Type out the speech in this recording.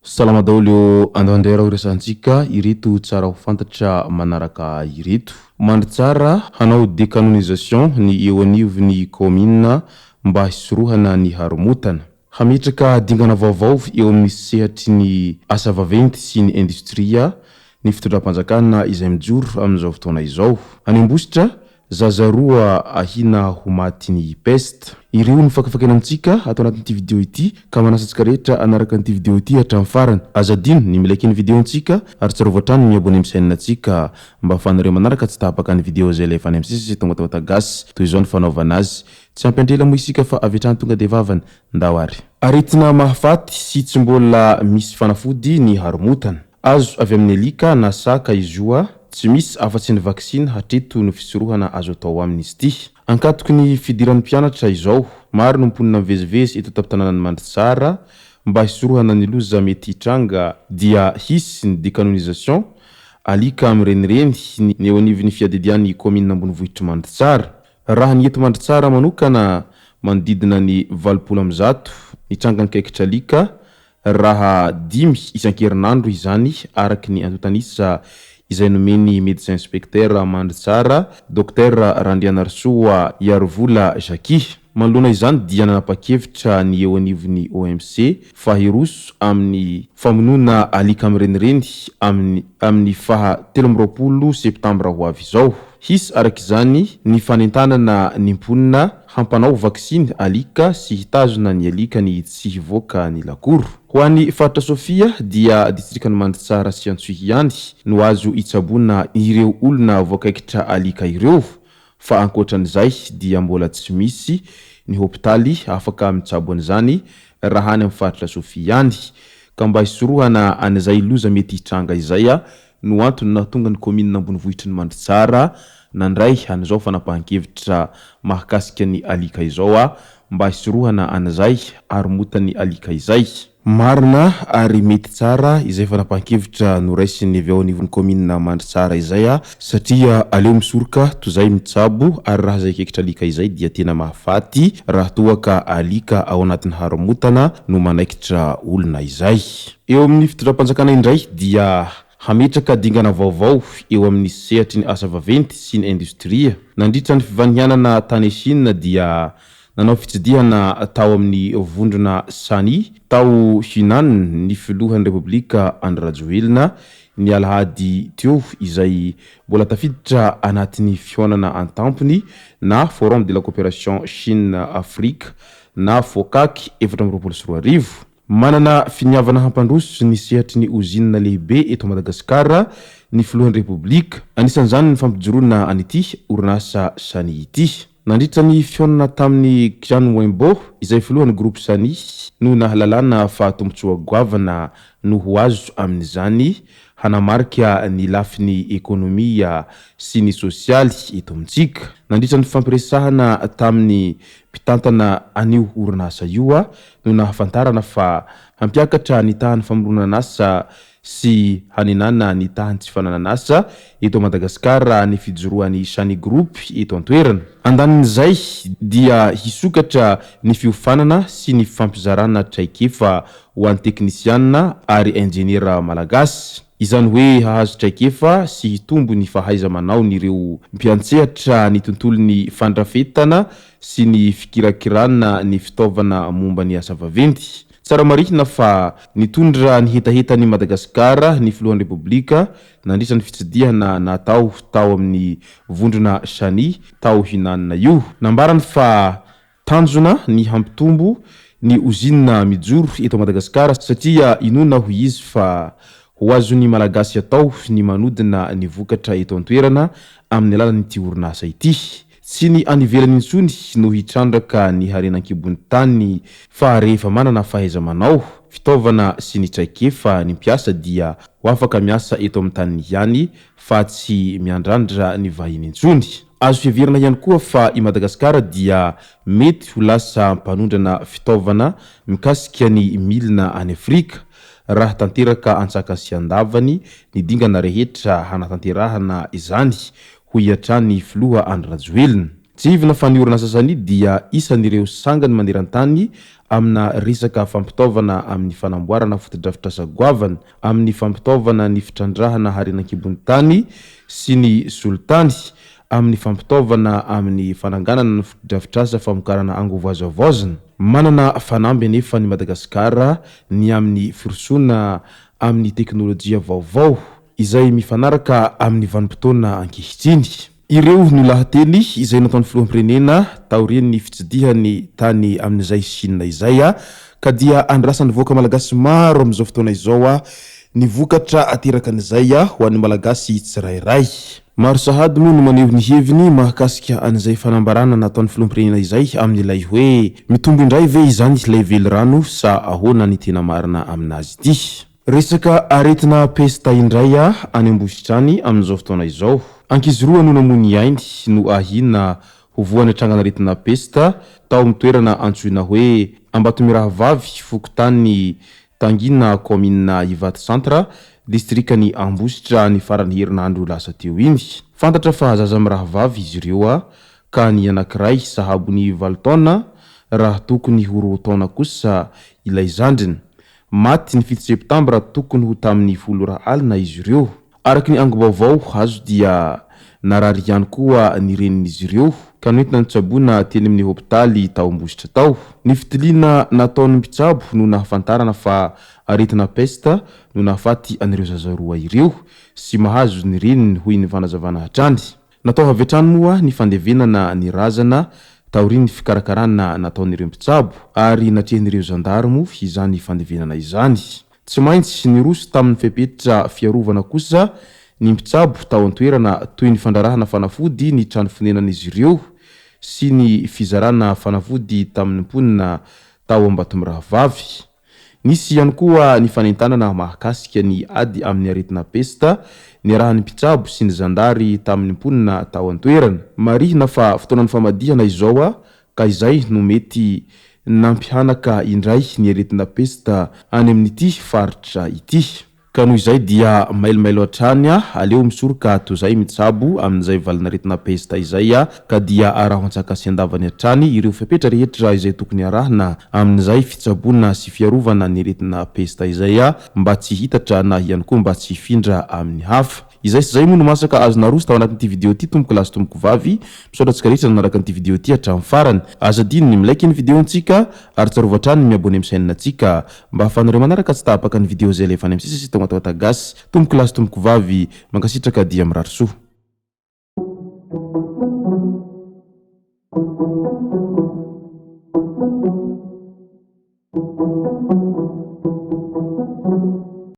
Salama daholo andohandeha resantsika ireto tsara ho fantatra manaraka ireto. Mandry tsara hanao décanonisation ny eo anivon'ny commune mba hisorohana ny haromotana. Hametraka dingana vaovao eo amin'ny sehatry ny asa vaventy sy ny industria ny fitondram-panjakana izay mijoro amin'izao fotoana izao. Anembositra zaza roa ahina ho maty ny peste. Ireo ny fakafakena amintsika atao anatin'ity video ity ka manasantsika rehetra anaraka an'ity video ity hatramin'ny farany. Azadino ny milaiky ny video antsika ary tsarovy hatrany ny abone amin'ny chaîne antsika mba ahafahanareo manaraka tsy tapaka ny video izay ilay any amin'ny sisy tonga tao gasy toy izao ny fanaovana azy. Tsy ampendrela moa isika fa avy hatrany tonga dia vavany ndao ary. Aretina mahafaty sy tsy mbola misy fanafody ny haromotana. Azo avy amin'ny alika na saka izy io tsy misy afa-tsy ny vaksiny hatreto ny fisorohana azo atao amin'izy ity. Ankatoky ny fidiran'ny mpianatra izao, maro no mponina mivezivezy eto tampon-tanànan'ny Mandritsara mba hisorohana ny loza mety hitranga dia hisy ny décanonisation alika amirenireny ny eo anivon'ny fiadidian'ny commune Ambonivohitra Mandritsara. Raha ny eto Mandritsara manokana manodidina ny 200 ny trangany kaikitra alika, raha 5 isan-kerinandro izany araky ny antotanisa izay nomeny médecin inspecteur Mandritsara Dr Randrianarsoa Yarovola Jackie. Manoloana izany dia nanapa-kevitra ny eo anivon'ny OMC fa hiroso amin'ny famonoana alika amirenireny amin'ny faha 13 septambra ho avy izao. Hisy arak'izany ny fanentanana ny mponina hampanao vaksiny alika sy hitazona ny alika ny tsy hivoaka ny lakoro. Ho an'ny faritra Sofia dia distrikan'ny Mandritsara sy Antsohiany no azo hitsabona ireo olona voakaikitra alika ireo, fa ankoatran'izay dia mbola tsy misy ny hopitaly afaka mitsabo an'izany raha any amin'ny faritra Sofia any. Ka mba hisorohana an'izay loza mety hitranga izay no antony nahatonga ny commune Ambonivohitry ny Mandritsara nandray an'izao fanapahan-kevitra mahakasika ny alika izao mba hisorohana an'izay haromotany alika izay. Marina ary mety tsara izay fanapahan-kevitra noraisiny avy ao anivon'ny commune Mandritsara izay satria aleo misoroka tozay mitsabo ary raha zay kekitra alika izay dia tena mahafaty raha toaka alika ao anatin'ny haromotana no manaikitra olona izay. Eo amin'ny fitondram-panjakana indray dia hametraka dingana vaovao eo amin'ny sehatry ny asa vaventy sy ny industria. Nandritra ny fivanianana tany Chine dia nanao fitsidihana tao amin'ny vondrona Sany tao Hunan ny filohan'ny Repoblika Andry Rajoelina ny alahady teo izay mbola tafiditra anatin'ny fionana antampony na Forum de la Coopération Chine-Afrique na FOCAC 2024. Manana finiavana hampandroso ny sehatry ny ozinina lehibe eto Madagasikara ny filohan'ny Repoblika. Anisan'izany ny fampijoroana an'ity orinasa Sany ity. Nandritra ny fionana tamin'ny Jean Wembo izay filohan'ny groupe Sany no nahalalana fa tombontsoa goavana no ho azo amin'izany hanamarika ny lafiny ekonomia sy ny sosialy eto amintsika. Nandritra ny fampiresahana tamin'ny mpitantana anio orinasa io no nahafantarana fa hampiakatra ny tahan'ny famoronana asa sy hanenana ny tahany tsy fananana asa eto Madagasikara ny fijoroan'ny Sany Group eto an-toerana. Andanin'izay dia hisokatra ny fiofanana sy ny fampizarana traikefa ho an'ny teknisianina ary ingeniera malagasy. Izany hoe hahazo traikefa sy hitombo ny fahaiza manao n'ireo mpiantsehatra ny tontolon'ny fandrafetana sy ny fikirakirana ny fitaovana momba ny asa vaventy. Tsara marihina fa nitondra ny hetaheta ny Madagasikara ny filohan'ny Repoblika nandritra ny fitsidihana natao tao amin'ny vondrona Sany tao Hunan io. Nambarany fa tanjona ny hampitombo ny ozinina mijoro eto Madagasikara satria inona ho izy fa ho azon'ny malagasy atao ny manodina ny vokatra eto an-toerana amin'ny alalan'ity orinasa ity. Tsy ny anivelany intsony no hitrandraka ny harenan-kibon'ny tany fa rehefa manana fahaiza-manao fitaovana sy ny traikefa ny mpiasa dia ho afaka miasa eto amin'ny tany ihany fa tsy miandrandra ny vahiny intsony. Azo fiavirana ihany koa fa i Madagasikara dia mety ho lasa mpanondrana fitaovana mikasika ny milina any Afrika raha tanteraka antsaka sy andavany ny dingana rehetra hanatanterahana izany ho iatrany filoha Andry Rajoelina. Tsy ivona fa ny orinasa sasany dia isan'ireo sangany maneran-tany amina resaka fampitaovana amin'ny fanamboarana fotodrafitrasa goavana, amin'ny fampitaovana ny fitrandrahana harenan-kibon'ny tany sy ny solitany, amin'ny fampitaovana amin'ny fananganana ny fotodrafitrasa famokarana angovoazavaozana. Manana fanamby nefa ny Madagasikara ny amin'ny firosoana amin'ny teknôlôjia vaovao izay mifanaraka amin'ny vanim-potoana ankehitriny. Ireo ny lahateny izay nataon'ny filoham-pirenena taorian'ny fitsidihany tany amin'izay Chine izay ka dia andrasan'ny voaka malagasy maro amin'izao fotoana izao ny vokatra ateraka an'izay ho an'ny malagasy tsirairay. Maro sahady moa no maneho ny heviny mahakasika an'izay fanambarana nataon'ny filoham-pirenena izay amin'ilay hoe mitombo indray ve izany ilay velirano sa ahoana ny tena marina aminazy ity. Resaka aretina pesta indray any Ambositrany amin'izao fotoana izao. Ankizy roa no namony ainy no ahina ho voany atrangana aretina pesta tao amin'ny toerana antsoina hoe Ambatomirahavavy Fokotany Tangina Komina Ivato Centre distrikany Ambositra ny farany herinandro lasa teo iny. Fantatra fa zaza mirahavavy izy ireo ka ny anankiray sahabo ny 7 taona raha tokony ho 2 taona kosa ilay zandriny. Maty ny 7 septambra tokony ho tamin'ny 10 alina izy ireo. Araky ny ango-baovao azo dia narary ihany koa ny renin'izy ireo ka noentina nitsaboana teny amin'ny hopitaly tao Ambositra tao. Ny fitiliana nataon'ny mpitsabo no nahafantarana fa aretina pesta no nahafaty an'ireo zaza roa ireo sy mahazo ny reniny hoy ny fanazavana hatrany. Natao avy hatrany moa ny fandevenana ny razana taorian'ny fikarakarana nataon'ireo mpitsabo ary natrehan'ireo zandarmo izany fandevenana izany. Tsy maintsy niroso tamin'ny fepetra fiarovana kosa ny mpitsabo tao an-toerana toy ny fandrarahana fanafody ny trano fonenan'izy ireo sy ny fizarana fanafody tamin'ny mponina tao Ambatomirahavavy. Nisy ihany koa ny fanentanana mahakasika ny ady amin'ny aretina pesta ny arahan'ny mpitsabo sy ny zandary tamin'ny mponina tao an-toerana. Marihina fa fotoanan'ny famadihana izao ka izay no mety nampihanaka indray ny aretina pesta any amin'ity faritra ity. Ka noho izay dia mailomailo hatrany aleo misoroka tozay mitsabo amin'izay valina aretina pesta izay ka dia araho antsaka sy andavany hatrany ireo fepetra rehetra izay tokony arahina amin'izay fitsaboana sy fiarovana ny aretina pesta izay mba tsy hitatra na ihany koa mba tsy hifindra amin'ny hafa. Izay sy zay moa no masaka azo naroso tao anatin'ity video ity tomboko lasy tomboko vavy misaotra antsika rehetra nanaraka an'ity video ity hatramin'ny farany. Azadino ny milaiky ny video antsika ary tsarovatra hatrany miabone amin'ny chaîne antsika mba ahafahanareo manaraka tsy tahapaka ny video zay alefa any amin'ny sisa sy tao gasy tomboko lasy tomboko vavy mankasitraka dia mirary soa.